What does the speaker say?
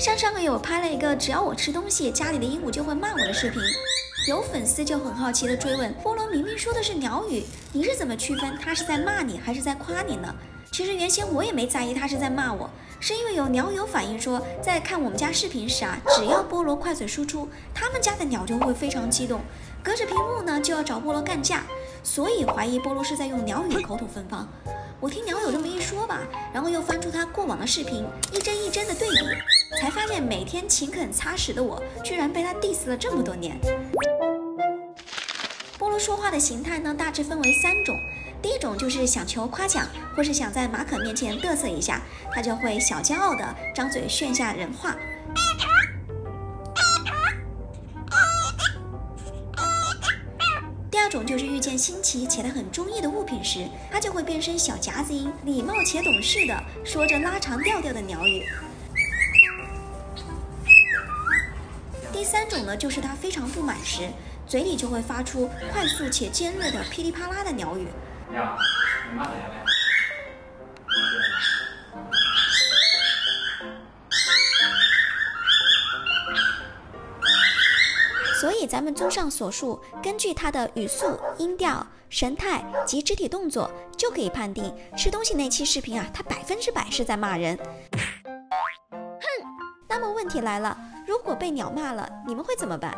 上个月我拍了一个只要我吃东西，家里的鹦鹉就会骂我的视频，有粉丝就很好奇的追问，菠萝明明说的是鸟语，你是怎么区分他是在骂你还是在夸你呢？其实原先我也没在意他是在骂我，是因为有鸟友反映说，在看我们家视频时啊，只要菠萝快嘴输出，他们家的鸟就会非常激动，隔着屏幕呢就要找菠萝干架，所以怀疑菠萝是在用鸟语口吐芬芳。我听鸟友这么一说吧，然后又翻出他过往的视频，一帧一帧的对比，才发现每天勤恳擦屎的我，居然被他 diss 了这么多年。菠萝说话的形态呢，大致分为3种。第一种就是想求夸奖，或是想在马可面前嘚瑟一下，他就会小骄傲的张嘴炫下人话。第二种就是遇见新奇且他很中意的物品时，他就会变身小夹子音，礼貌且懂事的说着拉长调调的鸟语。第3种呢，就是他非常不满时，嘴里就会发出快速且尖锐的噼里啪啦的鸟语。你好，你骂谁嘞？所以咱们综上所述，根据他的语速、音调、神态及肢体动作，就可以判定吃东西那期视频啊，他100%是在骂人。哼，那么问题来了，如果被鸟骂了，你们会怎么办？